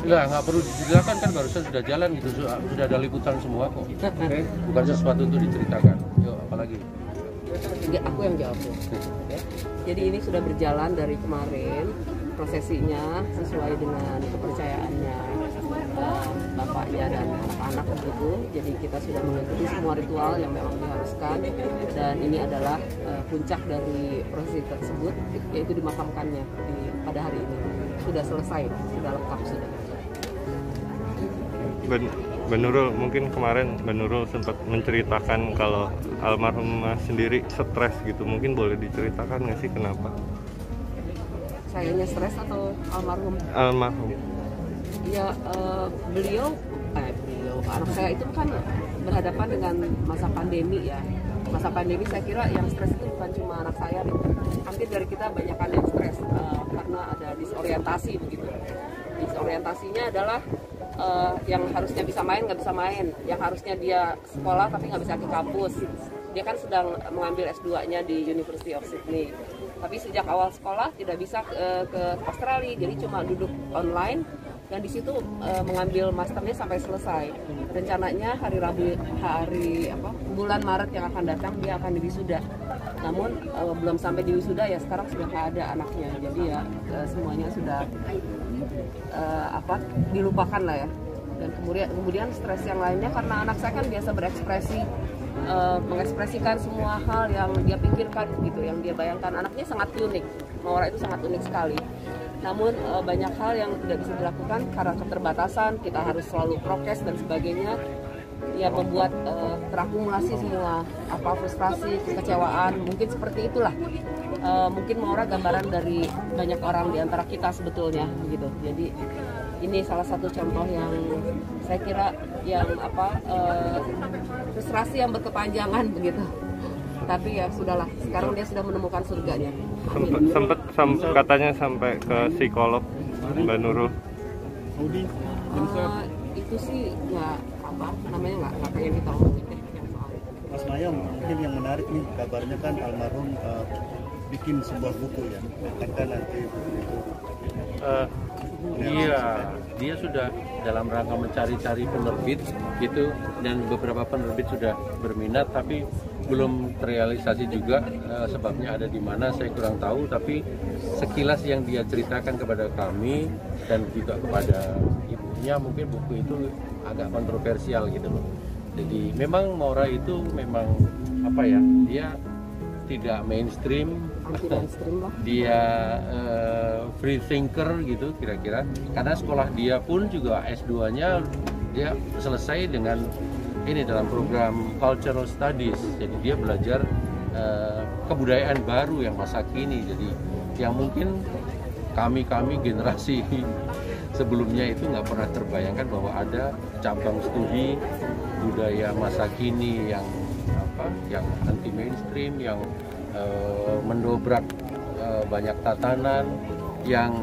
Nggak perlu diceritakan kan, barusan sudah jalan gitu, sudah ada liputan semua kok. Bukan sesuatu untuk diceritakan. Yuk, apalagi? Aku yang jawab ya. Jadi ini sudah berjalan dari kemarin, prosesinya sesuai dengan kepercayaannya bapaknya dan anak-anak begitu. Jadi kita sudah mengikuti semua ritual yang memang diharuskan, dan ini adalah puncak dari prosesi tersebut, yaitu dimakamkannya pada hari ini. Sudah selesai, sudah lengkap sudah. Mbak Nurul, mungkin kemarin Mbak Nurul sempat menceritakan kalau almarhumah sendiri stres gitu, mungkin boleh diceritakan nggak sih kenapa? Sayanya stres atau almarhum? Almarhum. Ya, beliau anak saya itu kan berhadapan dengan masa pandemi ya. Masa pandemi saya kira yang stres itu bukan cuma anak saya, hampir dari kita banyak yang stres karena ada disorientasi begitu. Disorientasinya adalah yang harusnya bisa main nggak bisa main, yang harusnya dia sekolah tapi nggak bisa ke kampus. Dia kan sedang mengambil S2-nya di University of Sydney, tapi sejak awal sekolah tidak bisa ke Australia, jadi cuma duduk online dan di situ mengambil masternya sampai selesai. Rencananya bulan Maret yang akan datang dia akan diwisuda. Namun belum sampai diwisuda ya, sekarang sudah nggak ada anaknya. Jadi ya semuanya sudah dilupakan lah ya. Dan kemudian stres yang lainnya karena anak saya kan biasa berekspresi, mengekspresikan semua hal yang dia pikirkan gitu, yang dia bayangkan. Anaknya sangat unik, Maura itu sangat unik sekali. Namun banyak hal yang tidak bisa dilakukan karena keterbatasan, kita harus selalu prokes dan sebagainya. Ya membuat terakumulasi semua frustrasi, kekecewaan, mungkin seperti itulah. Mungkin Maura gambaran dari banyak orang di antara kita sebetulnya begitu. Jadi ini salah satu contoh yang saya kira yang frustrasi yang berkepanjangan begitu. Tapi ya sudahlah, sekarang dia sudah menemukan surganya. Sempat katanya sampai ke psikolog, Mbak Nurul. Itu sih nggak nggak pengen kita omongin deh yang soal itu. Mas Mayong, mungkin yang menarik nih kabarnya kan almarhum bikin sebuah buku ya, kan nanti buku itu. Iya, dia sudah dalam rangka mencari-cari penerbit gitu, dan beberapa penerbit sudah berminat tapi belum terrealisasi juga. Sebabnya ada di mana saya kurang tahu, tapi sekilas yang dia ceritakan kepada kami dan juga kepada ibunya, mungkin buku itu agak kontroversial gitu loh. Jadi memang Maura itu memang dia tidak mainstream, dia free thinker gitu kira-kira, karena sekolah dia pun juga S2-nya dia selesai dengan ini dalam program Cultural Studies. Jadi dia belajar kebudayaan baru yang masa kini, jadi yang mungkin kami generasi sebelumnya itu nggak pernah terbayangkan bahwa ada cabang studi budaya masa kini yang anti mainstream, yang mendobrak banyak tatanan, yang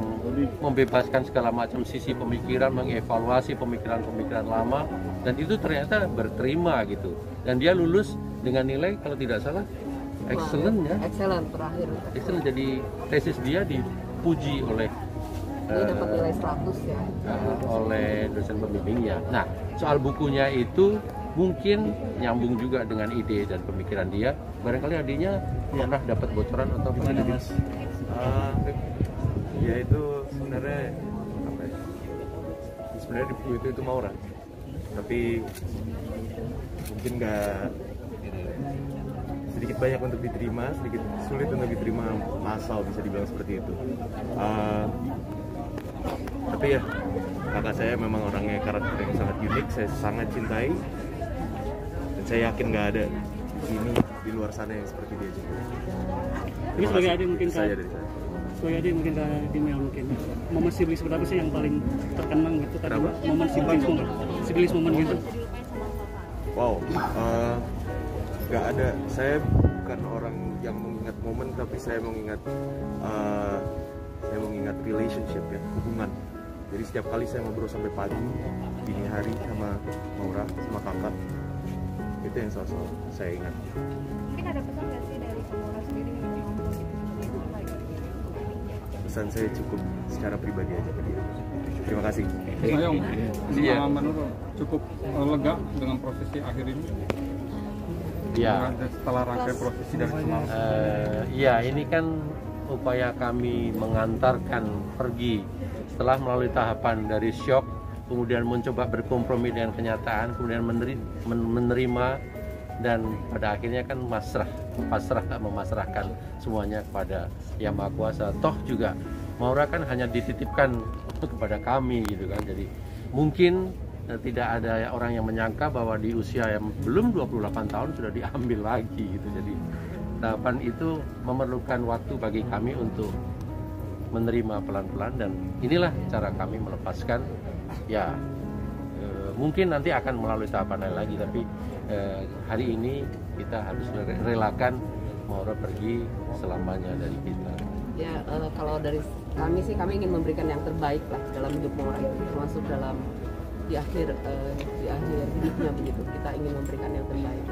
membebaskan segala macam sisi pemikiran, mengevaluasi pemikiran-pemikiran lama, dan itu ternyata berterima gitu. Dan dia lulus dengan nilai kalau tidak salah excellent ya. Excellent terakhir. Excellent, jadi tesis dia dipuji oleh dia dapat nilai 100 ya. Oleh dosen pembimbingnya. Nah, soal bukunya itu mungkin nyambung juga dengan ide dan pemikiran dia. Barangkali adiknya pernah dapat bocoran atau gimana Mas? Ya itu sebenarnya sebenarnya di buku itu Maura, tapi mungkin nggak sedikit banyak untuk diterima, sedikit sulit untuk diterima massal, bisa dibilang seperti itu. Tapi ya kakak saya memang orangnya karakter yang sangat unik, saya sangat cintai, dan saya yakin nggak ada ini di luar sana yang seperti dia juga. Ini sebagai adik mungkin saya dari saya. Sebagai adik mungkin mungkin momen sibling seperti apa sih yang paling terkenang gitu? Momen sibling momen gitu. Wow, nggak ada. Saya bukan orang yang mengingat momen, tapi saya mengingat relationship ya, hubungan. Jadi setiap kali saya ngobrol sampai pagi, dini hari sama Maura, sama kakak, itu yang selalu saya ingat. Mungkin ada pesan nggak sih dari Maura sendiri? pesan saya cukup secara pribadi aja ke dia. Terima kasih. Mayong, Iya. pengalaman Nurul cukup lega dengan prosesi akhir ini. Iya. Setelah rangkaian prosesi dari semalam. Iya, ini kan upaya kami mengantarkan pergi setelah melalui tahapan dari syok, kemudian mencoba berkompromi dengan kenyataan, kemudian menerima, dan pada akhirnya kan memasrahkan semuanya kepada Yang Maha Kuasa. Toh juga Maura kan hanya dititipkan kepada kami gitu kan. Jadi mungkin tidak ada orang yang menyangka bahwa di usia yang belum 28 tahun sudah diambil lagi gitu. Jadi tahapan itu memerlukan waktu bagi kami untuk menerima pelan-pelan, dan inilah cara kami melepaskan. Ya mungkin nanti akan melalui tahapan lain lagi, tapi hari ini kita harus relakan Maura pergi selamanya dari kita. Ya kalau dari kami sih, kami ingin memberikan yang terbaik lah dalam hidup Maura itu, termasuk dalam di akhir hidupnya begitu. Kita ingin memberikan yang terbaik.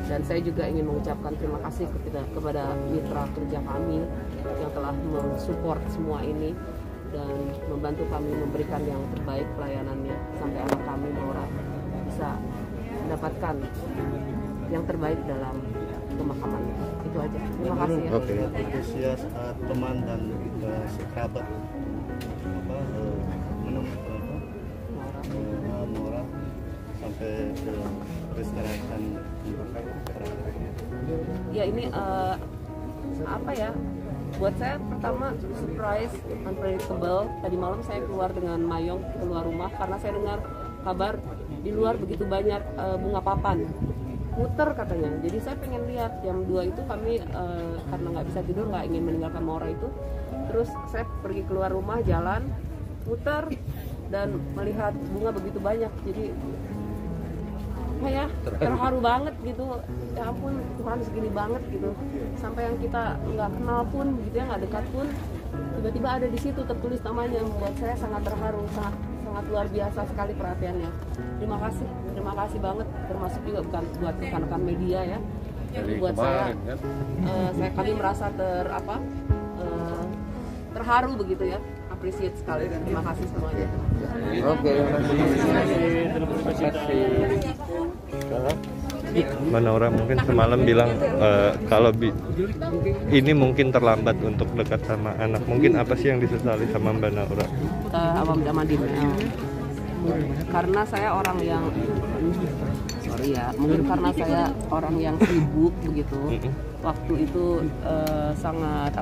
Dan saya juga ingin mengucapkan terima kasih kepada mitra kerja kami yang telah mensupport semua ini dan membantu kami memberikan yang terbaik pelayanannya sampai anak kami Maura bisa mendapatkan yang terbaik dalam pemakaman. Itu aja. Terima kasih ya. Oke. Antusias teman dan sahabat menemukan Maura sampai ke peristirahatan. Ya ini apa ya? Buat saya pertama surprise, unpredictable. Tadi malam saya keluar dengan Mayong keluar rumah karena saya dengar kabar di luar begitu banyak bunga papan muter katanya. Jadi saya pengen lihat. Jam 2 itu kami karena nggak bisa tidur, nggak ingin meninggalkan Maura itu. Terus saya pergi keluar rumah, jalan, muter dan melihat bunga begitu banyak. Jadi ya terharu banget gitu. Ya ampun, Tuhan segini banget gitu. Sampai yang kita nggak kenal pun gitu ya, nggak dekat pun, tiba-tiba ada di situ tertulis namanya. Membuat saya sangat terharu, sangat luar biasa sekali perhatiannya. Terima kasih banget, termasuk juga bukan buat rekan-rekan media ya. Dari Buat kemarin kan. kami merasa terharu begitu ya. Appreciate sekali. Terima kasih semuanya. Oke. Terima kasih. Mbak Naura mungkin semalam bilang kalau ini mungkin terlambat untuk dekat sama anak. Mungkin apa sih yang disesali sama Mbak Naura? Awam Damadin. Karena saya orang yang mungkin karena saya orang yang sibuk begitu. Waktu itu sangat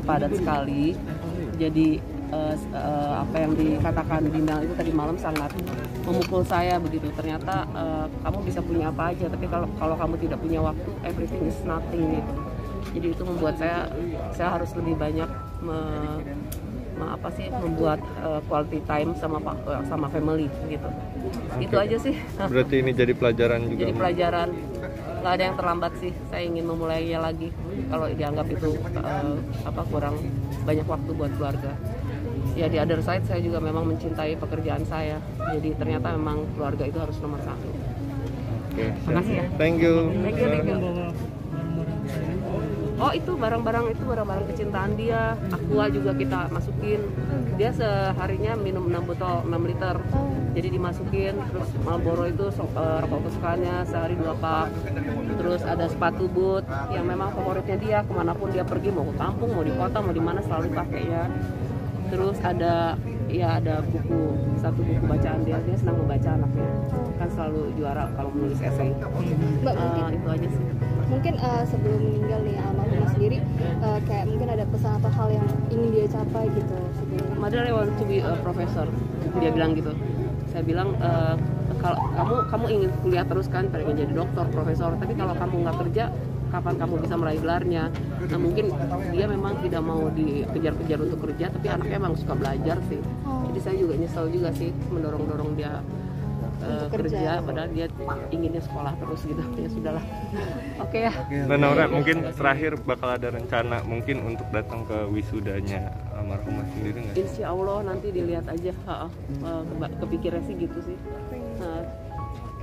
padat sekali. Jadi apa yang dikatakan Bintang itu tadi malam sangat memukul saya begitu. Ternyata kamu bisa punya apa aja, tapi kalau kamu tidak punya waktu, everything is nothing gitu. Jadi itu membuat saya harus lebih banyak membuat quality time sama family gitu. Okay. Itu aja sih. Berarti ini jadi pelajaran juga. Jadi pelajaran, nggak ada yang terlambat sih. Saya ingin memulainya lagi. Kalau dianggap itu kurang banyak waktu buat keluarga. Ya di other side saya juga memang mencintai pekerjaan saya. Jadi ternyata memang keluarga itu harus nomor 1. Oke. Makasih ya. Thank you. Thank you. Oh itu barang-barang kecintaan dia. Aqua juga kita masukin. Dia seharinya minum 6 botol 6 liter. Jadi dimasukin. Terus Marlboro itu rokok kesukaannya sehari 2 pak. Terus ada sepatu boot yang memang favoritnya dia. Kemanapun dia pergi, mau ke kampung, mau di kota, mau di mana selalu pakai ya. Terus ada satu buku bacaan dia senang membaca anaknya. Kan selalu juara kalau menulis esai. Mbak, itu aja sih. Mungkin sebelum meninggal nih almarhum sendiri kayak mungkin ada pesan atau hal yang ingin dia capai gitu sebelum. Mother, I want to be a professor. Dia bilang gitu. Saya bilang kalau kamu ingin kuliah terus kan, pengen jadi dokter, profesor. Tapi kalau kamu nggak kerja, kapan kamu bisa meraih gelarnya? Nah mungkin dia memang tidak mau dikejar-kejar untuk kerja, tapi anaknya emang suka belajar sih. Jadi saya juga nyesel juga sih mendorong dia kerja, padahal dia inginnya sekolah terus gitu. Ya sudahlah. Oke ya. Mbak Naura, mungkin terakhir bakal ada rencana mungkin untuk datang ke wisudanya almarhumah sendiri nggak? Insya Allah nanti dilihat aja. Kepikirnya sih gitu sih.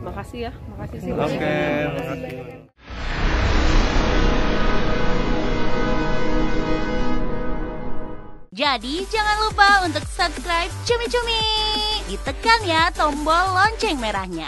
Makasih ya, makasih sih. Oke, makasih. Jadi jangan lupa untuk subscribe Cumi Cumi. Ditekan ya tombol lonceng merahnya.